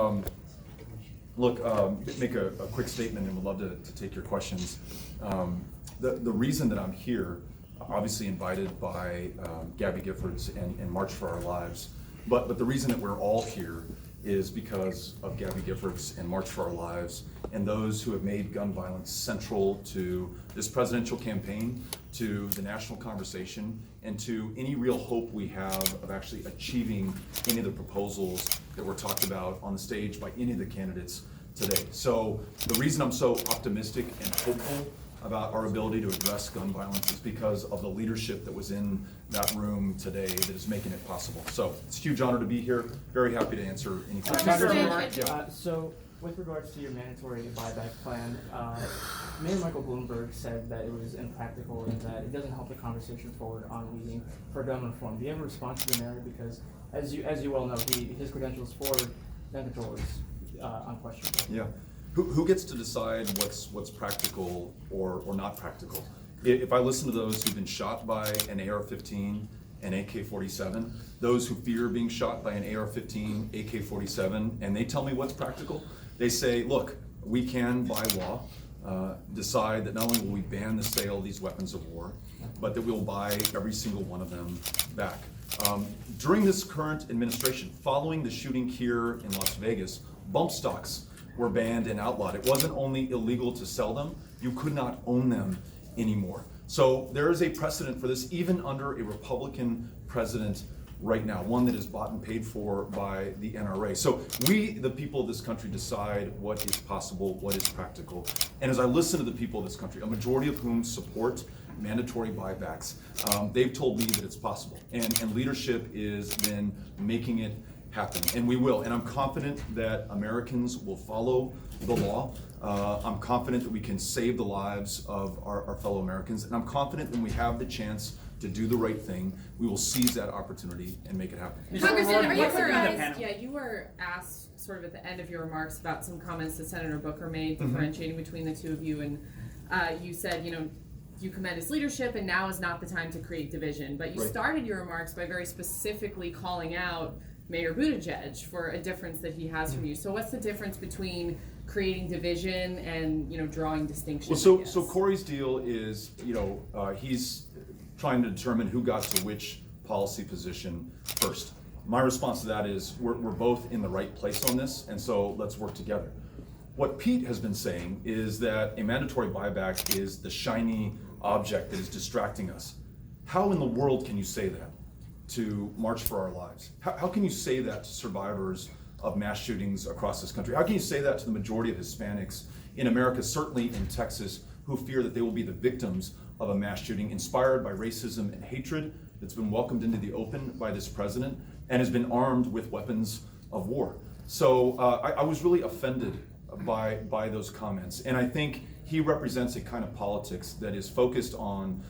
Um, make a quick statement and would love to take your questions. The reason that I'm here, obviously invited by Gabby Giffords and March for Our Lives, but the reason that we're all here is because of Gabby Giffords and March for Our Lives and those who have made gun violence central to this presidential campaign, to the national conversation, and to any real hope we have of actually achieving any of the proposals that were talked about on the stage by any of the candidates today. So the reason I'm so optimistic and hopeful about our ability to address gun violence is because of the leadership that was in that room today that is making it possible. So it's a huge honor to be here. Very happy to answer any questions. So with regards to your mandatory buyback plan, Mayor Michael Bloomberg said that it was impractical and that it doesn't help the conversation forward on leading for gun reform. Do you have a response to the mayor? Because as you well know, his credentials for gun control is unquestionable. Yeah. Who gets to decide what's practical or not practical? If I listen to those who've been shot by an AR-15 and AK-47, those who fear being shot by an AR-15, AK-47, and they tell me what's practical, they say, look, we can, by law, decide that not only will we ban the sale of these weapons of war, but that we'll buy every single one of them back. During this current administration, following the shooting here in Las Vegas, bump stocks were banned and outlawed. It wasn't only illegal to sell them, you could not own them anymore. So there is a precedent for this, even under a Republican president right now, one that is bought and paid for by the NRA. So we, the people of this country, decide what is possible, what is practical. And as I listen to the people of this country, a majority of whom support mandatory buybacks, they've told me that it's possible. And leadership is then making it happen, and we will. And I'm confident that Americans will follow the law. I'm confident that we can save the lives of our fellow Americans, and I'm confident that when we have the chance to do the right thing, we will seize that opportunity and make it happen. Congressman, are you surprised? Yeah, you were asked sort of at the end of your remarks about some comments that Senator Booker made, differentiating between the two of you, and you said, you commend his leadership, and now is not the time to create division. But you started your remarks by very specifically calling out Mayor Buttigieg for a difference that he has from you. So what's the difference between creating division and drawing distinctions? Well, so Corey's deal is he's trying to determine who got to which policy position first. My response to that is we're both in the right place on this, and so let's work together. What Pete has been saying is that a mandatory buyback is the shiny object that is distracting us. How in the world can you say that to March for Our Lives? How can you say that to survivors of mass shootings across this country? How can you say that to the majority of Hispanics in America, certainly in Texas, who fear that they will be the victims of a mass shooting inspired by racism and hatred that's been welcomed into the open by this president and has been armed with weapons of war? So I was really offended by those comments, and I think he represents a kind of politics that is focused on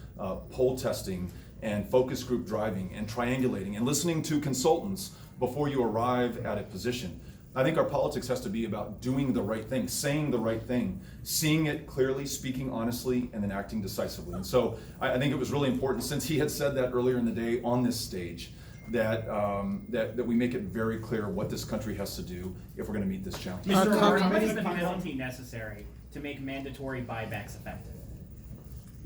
poll testing and focus group driving and triangulating and listening to consultants before you arrive at a position. I think our politics has to be about doing the right thing, saying the right thing, seeing it clearly, speaking honestly, and then acting decisively. And so I think it was really important, since he had said that earlier in the day on this stage, that we make it very clear what this country has to do if we're going to meet this challenge. Mr. Hart, what is the penalty necessary to make mandatory buybacks effective?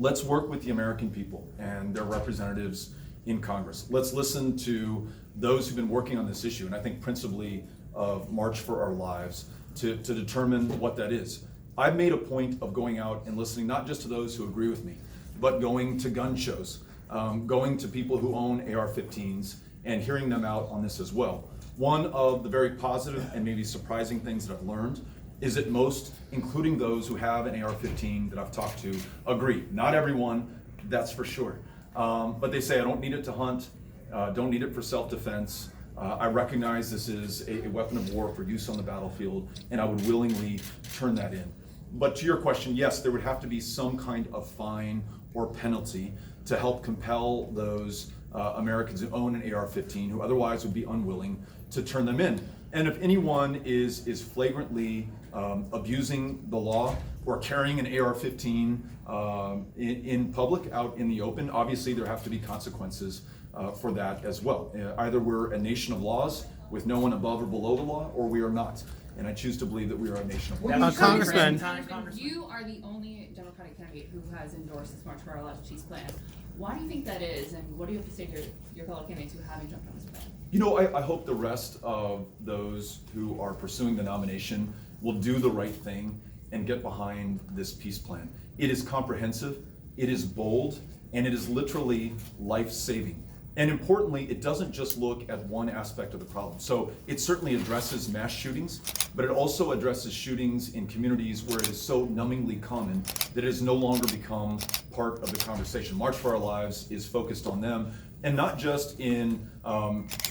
Let's work with the American people and their representatives in Congress. Let's listen to those who've been working on this issue, and I think principally of March for Our Lives, to determine what that is. I've made a point of going out and listening not just to those who agree with me, but going to gun shows, going to people who own AR-15s and hearing them out on this as well. One of the very positive and maybe surprising things that I've learned is that most, including those who have an AR-15 that I've talked to, agree. Not everyone, that's for sure. But they say, I don't need it to hunt, don't need it for self-defense. I recognize this is a weapon of war for use on the battlefield, and I would willingly turn that in. But to your question, yes, there would have to be some kind of fine or penalty to help compel those Americans who own an AR-15, who otherwise would be unwilling to turn them in. And if anyone is flagrantly abusing the law or carrying an AR-15 in public, out in the open, obviously there have to be consequences for that as well. Either we're a nation of laws with no one above or below the law, or we are not. And I choose to believe that we are a nation of law. Congressman, Congressman. you are the only Democratic candidate who has endorsed this March for Our Lives peace plan. Why do you think that is, and what do you have to say to your fellow candidates who haven't jumped on this plan? You know, I hope the rest of those who are pursuing the nomination will do the right thing and get behind this peace plan. It is comprehensive, it is bold, and it is literally life-saving. And importantly, it doesn't just look at one aspect of the problem. So it certainly addresses mass shootings, but it also addresses shootings in communities where it is so numbingly common that it has no longer become part of the conversation. March for Our Lives is focused on them, and not just in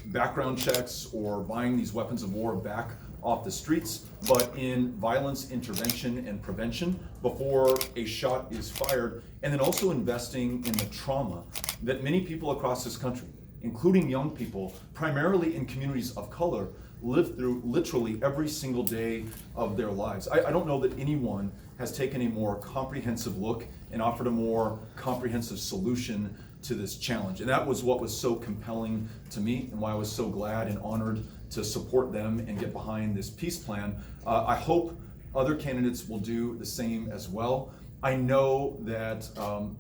background checks or buying these weapons of war back off the streets, but in violence intervention and prevention before a shot is fired, and then also investing in the trauma that many people across this country, including young people, primarily in communities of color, live through literally every single day of their lives. I don't know that anyone has taken a more comprehensive look and offered a more comprehensive solution to this challenge. And that was what was so compelling to me, and why I was so glad and honored to support them and get behind this peace plan. I hope other candidates will do the same as well. I know that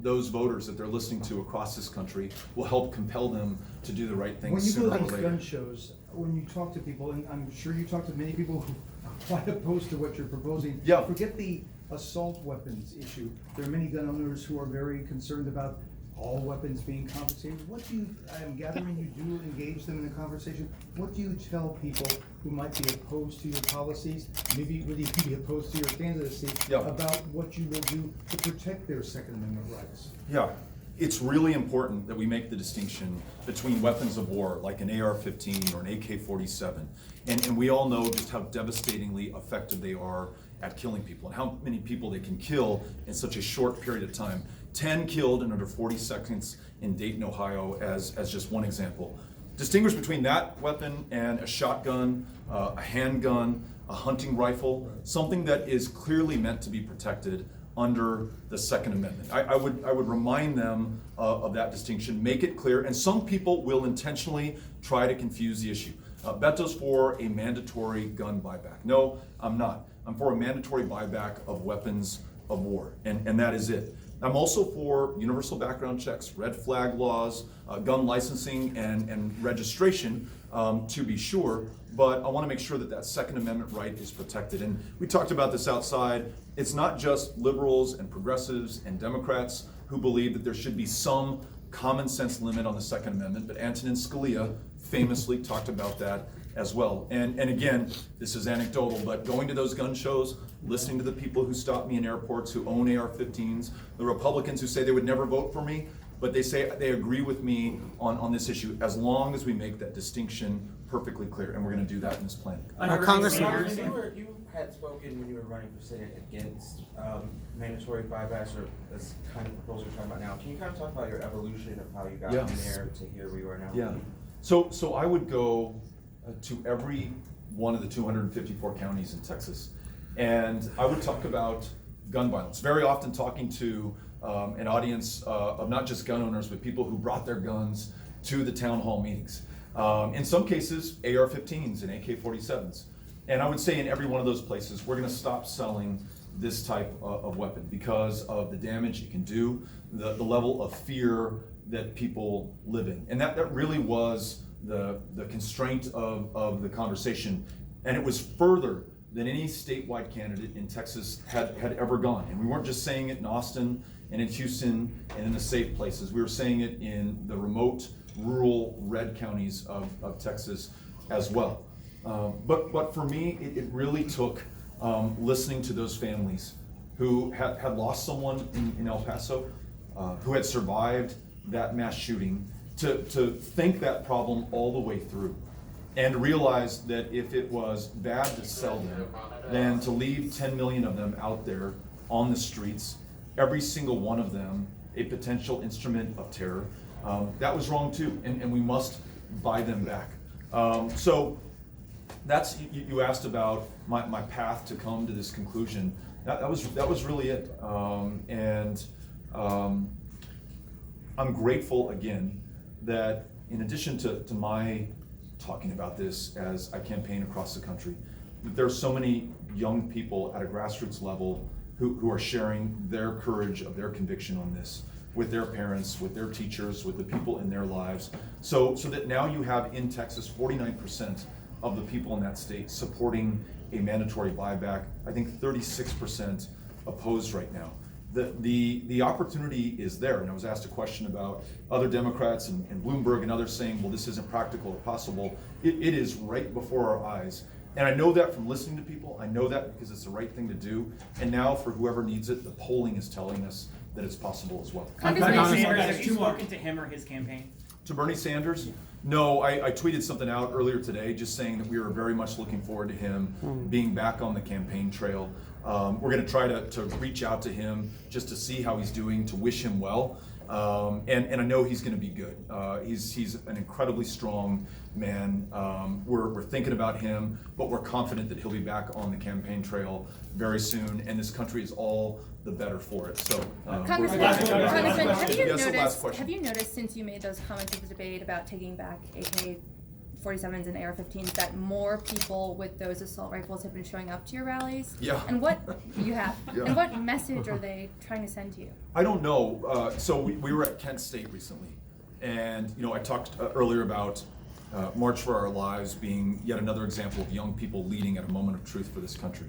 those voters that they're listening to across this country will help compel them to do the right thing When you sooner go or to these later. gun shows, when you talk to people, and I'm sure you talk to many people who are quite opposed to what you're proposing. Yeah. Forget the assault weapons issue. There are many gun owners who are very concerned about all weapons being confiscated. What do you, I am gathering you do engage them in a conversation. What do you tell people who might be opposed to your policies, maybe would even be opposed to your candidacy, Yeah. about what you will do to protect their Second Amendment rights? Yeah, it's really important that we make the distinction between weapons of war like an AR-15 or an AK-47. And we all know just how devastatingly effective they are at killing people and how many people they can kill in such a short period of time. 10 killed in under 40 seconds in Dayton, Ohio, as just one example. Distinguish between that weapon and a shotgun, a handgun, a hunting rifle, something that is clearly meant to be protected under the Second Amendment. I would remind them of that distinction, make it clear, and some people will intentionally try to confuse the issue. Beto's for a mandatory gun buyback. No, I'm not. I'm for a mandatory buyback of weapons of war, and that is it. I'm also for universal background checks, red flag laws, gun licensing and registration, to be sure, but I want to make sure that that Second Amendment right is protected. And we talked about this outside. It's not just liberals and progressives and Democrats who believe that there should be some common sense limit on the Second Amendment, but Antonin Scalia famously talked about that as well. And again, this is anecdotal, but going to those gun shows, listening to the people who stop me in airports who own AR-15s, the Republicans who say they would never vote for me, but they say they agree with me on this issue, as long as we make that distinction perfectly clear, and we're going to do that in this plan. Congressman. You had spoken when you were running for Senate against mandatory buybacks, or this kind of proposal you're talking about now. Can you kind of talk about your evolution of how you got Yeah. from there to here where you are now? Yeah. So I would go to every one of the 254 counties in Texas, and I would talk about gun violence. Very often talking to an audience of not just gun owners, but people who brought their guns to the town hall meetings. In some cases, AR-15s and AK-47s. And I would say in every one of those places, we're gonna stop selling this type of weapon because of the damage it can do, the level of fear that people live in. And that really was the constraint of the conversation. And it was further than any statewide candidate in Texas had ever gone. And we weren't just saying it in Austin and in Houston and in the safe places. We were saying it in the remote, rural, red counties of Texas as well. But for me, it really took listening to those families who had lost someone in El Paso, who had survived that mass shooting, to think that problem all the way through and realize that if it was bad to sell them, then to leave 10 million of them out there on the streets, every single one of them a potential instrument of terror, that was wrong too, and we must buy them back. So that's, you asked about my path to come to this conclusion. That was really it. I'm grateful again that in addition to my talking about this as I campaign across the country. There are so many young people at a grassroots level who are sharing their courage of their conviction on this with their parents, with their teachers, with the people in their lives. So that now you have in Texas 49% of the people in that state supporting a mandatory buyback. I think 36% opposed right now. The opportunity is there, and I was asked a question about other Democrats and Bloomberg and others saying, well, this isn't practical or possible. It is right before our eyes. And I know that from listening to people. I know that because it's the right thing to do. And now for whoever needs it, the polling is telling us that it's possible as well. Bernie Congressman- Sanders, have you spoken to him or his campaign? To Bernie Sanders? No, I tweeted something out earlier today just saying that we are very much looking forward to him being back on the campaign trail. We're going to try to reach out to him just to see how he's doing, to wish him well. And I know he's going to be good. He's an incredibly strong man. We're thinking about him, but we're confident that he'll be back on the campaign trail very soon, and this country is all the better for it. So, Congressman, last have you noticed since you made those comments at the debate about taking back AK-47s and AR-15s that more people with those assault rifles have been showing up to your rallies? Yeah. And what you have? Yeah. And what message are they trying to send to you? I don't know. So we were at Kent State recently, and I talked earlier about March for Our Lives being yet another example of young people leading at a moment of truth for this country.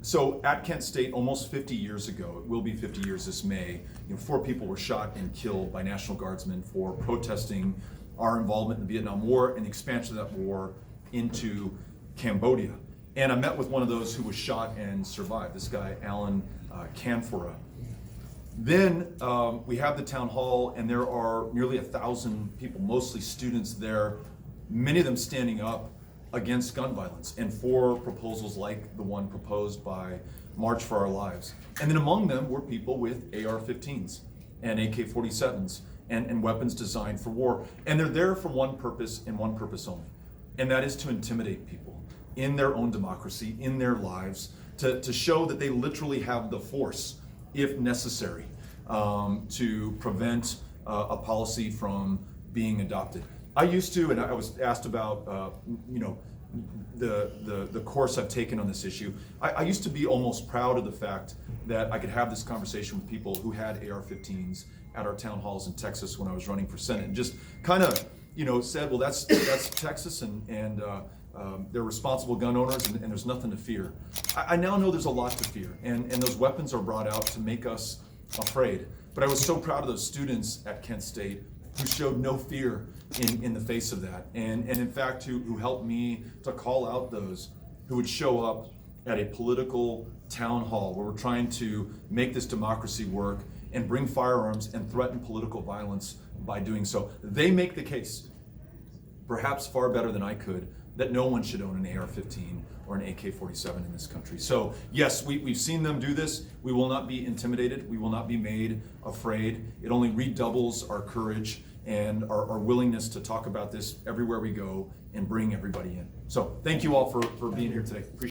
So at Kent State, almost 50 years ago, it will be 50 years this May, 4 people were shot and killed by National Guardsmen for protesting our involvement in the Vietnam War and the expansion of that war into Cambodia. And I met with one of those who was shot and survived, this guy, Alan Canfora. Then we have the town hall, and there are nearly 1,000 people, mostly students there, many of them standing up against gun violence and for proposals like the one proposed by March for Our Lives. And then among them were people with AR-15s and AK-47s and weapons designed for war. And they're there for one purpose and one purpose only, and that is to intimidate people in their own democracy, in their lives, to show that they literally have the force, if necessary, to prevent a policy from being adopted. I used to, and I was asked about, the course I've taken on this issue. I used to be almost proud of the fact that I could have this conversation with people who had AR-15s at our town halls in Texas when I was running for Senate, and just kind of, said, well, that's Texas, and they're responsible gun owners, and there's nothing to fear. I now know there's a lot to fear, and those weapons are brought out to make us afraid. But I was so proud of those students at Kent State who showed no fear in the face of that, and in fact who helped me to call out those who would show up at a political town hall where we're trying to make this democracy work and bring firearms and threaten political violence by doing so. They make the case, perhaps far better than I could, that no one should own an AR-15 or an AK-47 in this country. So yes, we've seen them do this. We will not be intimidated. We will not be made afraid. It only redoubles our courage and our willingness to talk about this everywhere we go and bring everybody in. So thank you all for being here today. Appreciate it.